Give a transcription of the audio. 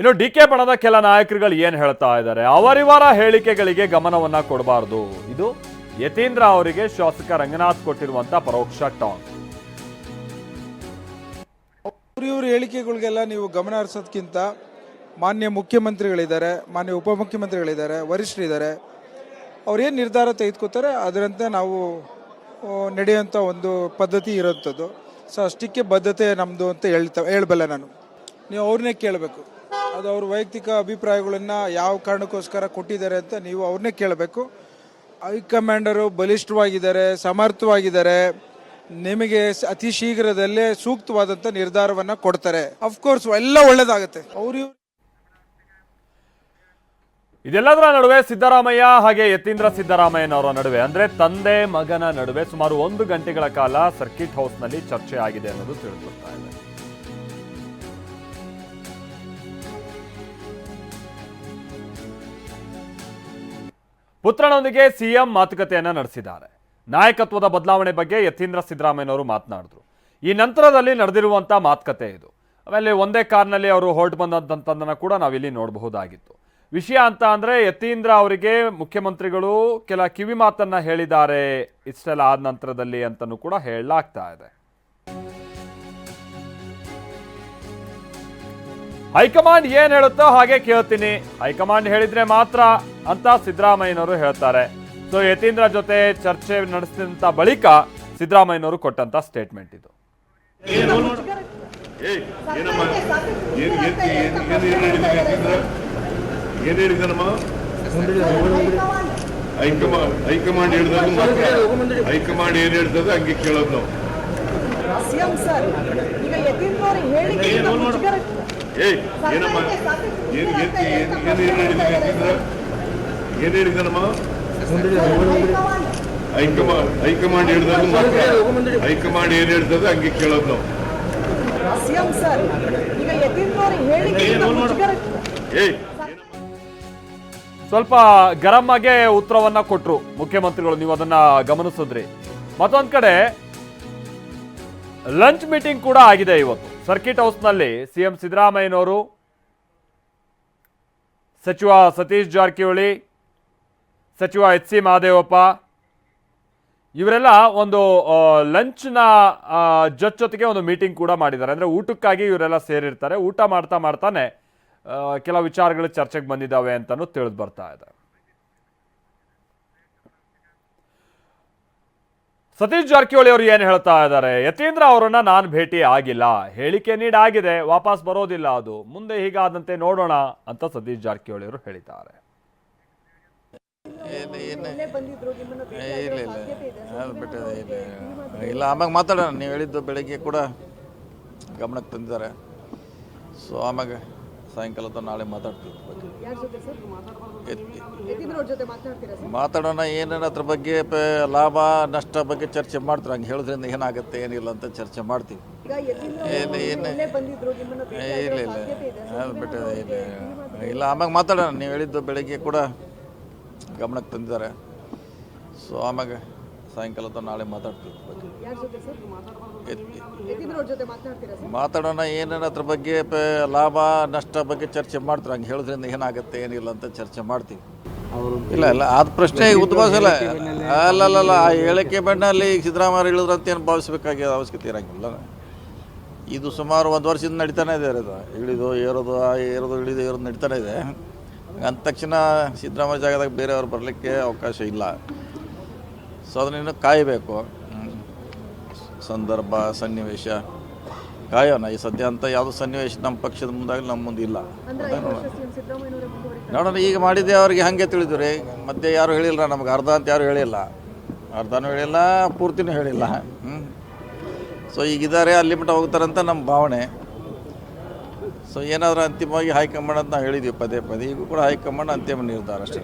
ಇನ್ನು ಡಿಕೆ ಬಣದ ಕೆಲ ನಾಯಕರುಗಳು ಏನ್ ಹೇಳ್ತಾ ಇದ್ದಾರೆ, ಅವರಿವರ ಹೇಳಿಕೆಗಳಿಗೆ ಗಮನವನ್ನ ಕೊಡಬಾರದು. ಇದು ಯತೀಂದ್ರ ಅವರಿಗೆ ಶಾಸಕ ರಂಗನಾಥ್ ಕೊಟ್ಟಿರುವಂತ ಪರೋಕ್ಷ ಟಾಂಗ್. ಇವ್ರ ಹೇಳಿಕೆಗಳಿಗೆಲ್ಲ ನೀವು ಗಮನ ಹರಿಸೋದಕ್ಕಿಂತ ಮಾನ್ಯ ಮುಖ್ಯಮಂತ್ರಿಗಳಿದ್ದಾರೆ, ಮಾನ್ಯ ಉಪಮುಖ್ಯಮಂತ್ರಿಗಳಿದ್ದಾರೆ, ವರಿಷ್ಠರಿದ್ದಾರೆ, ಅವ್ರೇನು ನಿರ್ಧಾರ ತೆಗೆದುಕೊತಾರೆ ಅದರಂತೆ ನಾವು ನಡೆಯುವಂಥ ಒಂದು ಪದ್ಧತಿ ಇರೋಂಥದ್ದು. ಸೊ ಅಷ್ಟಕ್ಕೆ ಬದ್ಧತೆ ನಮ್ಮದು ಅಂತ ಹೇಳಬಲ್ಲೆ ನಾನು. ನೀವು ಅವ್ರನ್ನೇ ಕೇಳಬೇಕು, ಅದು ಅವ್ರ ವೈಯಕ್ತಿಕ ಅಭಿಪ್ರಾಯಗಳನ್ನು ಯಾವ ಕಾರಣಕ್ಕೋಸ್ಕರ ಕೊಟ್ಟಿದ್ದಾರೆ ಅಂತ ನೀವು ಅವ್ರನ್ನೇ ಕೇಳಬೇಕು. ಹೈಕಮಾಂಡರು ಬಲಿಷ್ಠವಾಗಿದ್ದಾರೆ, ಸಮರ್ಥವಾಗಿದ್ದಾರೆ, ನಿಮಗೆ ಅತಿ ಶೀಘ್ರದಲ್ಲೇ ಸೂಕ್ತವಾದಂಥ ನಿರ್ಧಾರವನ್ನು ಕೊಡ್ತಾರೆ. ಅಫ್ಕೋರ್ಸ್ ಎಲ್ಲ ಒಳ್ಳೇದಾಗುತ್ತೆ. ಇದೆಲ್ಲದರ ನಡುವೆ ಸಿದ್ದರಾಮಯ್ಯ ಹಾಗೆ ಯತೀಂದ್ರ ಸಿದ್ದರಾಮಯ್ಯನವರ ನಡುವೆ ಅಂದ್ರೆ ತಂದೆ ಮಗನ ನಡುವೆ ಸುಮಾರು 1 ಗಂಟೆಗಳ ಕಾಲ ಸರ್ಕಿಟ್ ಹೌಸ್ನಲ್ಲಿ ಚರ್ಚೆ ಆಗಿದೆ ಅನ್ನೋದು ತಿಳಿದುಬರ್ತಾ ಇದೆ. ಪುತ್ರನೊಂದಿಗೆ ಸಿಎಂ ಮಾತುಕತೆಯನ್ನ ನಡೆಸಿದ್ದಾರೆ. ನಾಯಕತ್ವದ ಬದಲಾವಣೆ ಬಗ್ಗೆ ಯತೀಂದ್ರ ಸಿದ್ದರಾಮಯ್ಯನವರು ಮಾತನಾಡಿದ್ರು. ಈ ನಂತರದಲ್ಲಿ ನಡೆದಿರುವಂತಹ ಮಾತುಕತೆ ಇದು. ಆಮೇಲೆ ಒಂದೇ ಕಾರ್ನಲ್ಲಿ ಅವರು ಹೊರಟು ಬಂದಂತದ್ದನ್ನ ಕೂಡ ನಾವಿಲ್ಲಿ ನೋಡಬಹುದಾಗಿತ್ತು. ವಿಷಯ ಅಂತ ಅಂದ್ರೆ ಯತೀಂದ್ರ ಅವರಿಗೆ ಮುಖ್ಯಮಂತ್ರಿಗಳು ಕೆಲ ಕಿವಿ ಮಾತನ್ನ ಹೇಳಿದ್ದಾರೆ ಇಷ್ಟೆಲ್ಲ ಆದ ನಂತರದಲ್ಲಿ ಅಂತನೂ ಕೂಡ ಹೇಳಲಾಗ್ತಾ ಇದೆ. ಹೈಕಮಾಂಡ್ ಏನ್ ಹೇಳುತ್ತೋ ಹಾಗೆ ಕೇಳ್ತೀನಿ, ಹೈಕಮಾಂಡ್ ಹೇಳಿದ್ರೆ ಮಾತ್ರ ಅಂತ ಸಿದ್ದರಾಮಯ್ಯನವರು ಹೇಳ್ತಾರೆ. ಸೊ ಯತೀಂದ್ರ ಜೊತೆ ಚರ್ಚೆ ನಡೆಸಿದಂತ ಬಳಿಕ ಸಿದ್ದರಾಮಯ್ಯನವರು ಕೊಟ್ಟಂತ ಸ್ಟೇಟ್ಮೆಂಟ್ ಇದು. ಏನ್ ಹೇಳಿದನಮ್ಮ? ಹೈಕಮಾಂಡ್ ಹೇಳಿದಾಗ ಮಾತ್ರ, ಹೈಕಮಾಂಡ್ ಏನ್ ಹೇಳ್ತದೆ ಹಂಗೆ ಕೇಳೋದು ನಾವು. ಏನಮ್ಮ ಏನ್ ಹೇಳಿದನಮ್ಮ? ಹೈಕಮಾಂಡ್ ಹೇಳಿದಾಗ ಮಾತ್ರ, ಹೈಕಮಾಂಡ್ ಏನ್ ಹೇಳ್ತದೆ ಹಂಗೆ ಕೇಳೋದು ನಾವು. ಸ್ವಲ್ಪ ಗರಂ ಆಗಿ ಉತ್ತರವನ್ನ ಕೊಟ್ರು ಮುಖ್ಯಮಂತ್ರಿಗಳು, ನೀವು ಅದನ್ನ ಗಮನಿಸಿದ್ರಿ. ಮತ್ತೊಂದ್ ಕಡೆ ಲಂಚ್ ಮೀಟಿಂಗ್ ಕೂಡ ಆಗಿದೆ ಇವತ್ತು ಸರ್ಕಿಟ್ ಹೌಸ್ನಲ್ಲಿ. ಸಿಎಂ ಸಿದ್ದರಾಮಯ್ಯನವರು, ಸಚಿವ ಸತೀಶ್ ಜಾರಕಿಹೊಳಿ, ಸಚಿವ HC ಮಹದೇವಪ್ಪ ಇವರೆಲ್ಲ ಒಂದು ಲಂಚ್ನ ಜೊತೆಗೆ ಒಂದು ಮೀಟಿಂಗ್ ಕೂಡ ಮಾಡಿದ್ದಾರೆ. ಅಂದ್ರೆ ಊಟಕ್ಕಾಗಿ ಇವರೆಲ್ಲ ಸೇರಿರ್ತಾರೆ. ಊಟ ಮಾಡ್ತಾನೆ ಕೆಲವು ವಿಚಾರಗಳು ಚರ್ಚೆಗೆ ಬಂದಿದ್ದಾವೆ ಅಂತಾನು ತಿಳಿದು ಬರ್ತಾ ಇದೆ. ಸತೀಶ್ ಜಾರಕಿಹೊಳಿ ಅವರು ಏನು ಹೇಳ್ತಾ ಇದ್ದಾರೆ, ಯತೀಂದ್ರ ಅವರನ್ನ ನಾನು ಭೇಟಿ ಆಗಿಲ್ಲ, ಹೇಳಿಕೆ ನೀಡಾಗಿದೆ, ವಾಪಸ್ ಬರೋದಿಲ್ಲ, ಅದು ಮುಂದೆ ಹೀಗಾದಂತೆ ನೋಡೋಣ ಅಂತ ಸತೀಶ್ ಜಾರಕಿಹೊಳಿ ಅವರು ಹೇಳಿದ್ದಾರೆ. ಇಲ್ಲ ಆಮ್ಯಾಗ ಮಾತಾಡೋಣ. ನೀವು ಹೇಳಿದ್ದು ಬೆಳಗ್ಗೆ ಕೂಡ ಗಮನಕ್ಕೆ ತಂದಿದ್ದಾರೆ. ಸೊ ಆಮ್ಯಾಗ ಸಾಯಂಕಾಲದ ನಾಳೆ ಮಾತಾಡ್ತೀವಿ. ಮಾತಾಡೋಣ, ಏನೇನು ಅದ್ರ ಬಗ್ಗೆ ಲಾಭ ನಷ್ಟ ಬಗ್ಗೆ ಚರ್ಚೆ ಮಾಡ್ತಾರೆ. ಹಂಗೆ ಹೇಳೋದ್ರಿಂದ ಏನಾಗುತ್ತೆ ಏನಿಲ್ಲ ಅಂತ ಚರ್ಚೆ ಮಾಡ್ತೀವಿ. ಇಲ್ಲ ಆಮ್ಯಾಗ ಮಾತಾಡೋಣ. ನೀವು ಹೇಳಿದ್ದು ಬೆಳಗ್ಗೆ ಕೂಡ ಗಮನಕ್ಕೆ ತಂದಿದ್ದಾರೆ. ಸೊ ಆಮ್ಯಾಗ ಸಾಯಂಕಾಲದ ನಾಳೆ ಮಾತಾಡ್ತೀವಿ. ಮಾತಾಡೋಣ, ಏನೇನು ಅದ್ರ ಬಗ್ಗೆ ಲಾಭ ನಷ್ಟ ಬಗ್ಗೆ ಚರ್ಚೆ ಮಾಡ್ತಾರೆ. ಹಂಗೆ ಹೇಳೋದ್ರಿಂದ ಏನಾಗುತ್ತೆ ಏನಿಲ್ಲ ಅಂತ ಚರ್ಚೆ ಮಾಡ್ತೀವಿ. ಇಲ್ಲ ಆದ ಪ್ರಶ್ನೆ ಉದ್ಭವಿಸಲ್ಲ. ಅಲ್ಲಲ್ಲ ಆ ಹೇಳಿಕೆ ಬಣ್ಣಲ್ಲಿ ಸಿದ್ದರಾಮಯ್ಯ ಹೇಳಿದ್ರಂತ ಏನು ಭಾವಿಸಬೇಕಾಗಿ ಅವಶ್ಯಕತೆ ಇರೋಂಗಿಲ್ಲ. ಇದು ಸುಮಾರು 1 ವರ್ಷದಿಂದ ನಡೀತಾನೆ ಇದೆ. ಇದು ಇಳಿದು ಏರೋದು ಏರೋದು ನಡೀತಾನೆ ಇದೆ. ಅಂದ ತಕ್ಷಣ ಸಿದ್ದರಾಮಯ್ಯ ಜಾಗದಾಗ ಬೇರೆಯವ್ರು ಬರಲಿಕ್ಕೆ ಅವಕಾಶ ಇಲ್ಲ. ಸೊ ಅದನ್ನು ಕಾಯಬೇಕು. ಸಂದರ್ಭ ಸನ್ನಿವೇಶ ಕಾಯೋಣ. ಈ ಸದ್ಯ ಅಂತ ಯಾವುದೋ ಸನ್ನಿವೇಶ ನಮ್ಮ ಪಕ್ಷದ ಮುಂದಾಗಲಿ ನಮ್ಮ ಮುಂದೆ ಇಲ್ಲ. ನೋಡೋಣ, ಈಗ ಮಾಡಿದ್ದೆ ಅವ್ರಿಗೆ ಹಾಗೆ ತಿಳಿದ್ರಿ. ಮತ್ತೆ ಯಾರು ಹೇಳಿಲ್ಲ ನಮ್ಗೆ, ಅರ್ಧ ಅಂತ ಯಾರು ಹೇಳಿಲ್ಲ, ಅರ್ಧನೂ ಹೇಳಿಲ್ಲ, ಪೂರ್ತಿನೂ ಹೇಳಿಲ್ಲ. ಸೊ ಈಗಿದ್ದಾರೆ, ಅಲ್ಲಿ ಮಟ್ಟ ಹೋಗ್ತಾರಂತ ನಮ್ಮ ಭಾವನೆ. ಸೊ ಏನಾದರೂ ಅಂತಿಮವಾಗಿ ಹೈಕಮಾಂಡ್ ಅಂತ ನಾವು ಹೇಳಿದ್ವಿ ಪದೇ. ಈಗೂ ಕೂಡ ಹೈಕಮಾಂಡ್ ಅಂತಿಮ ನಿರ್ಧಾರ ಅಷ್ಟೇ.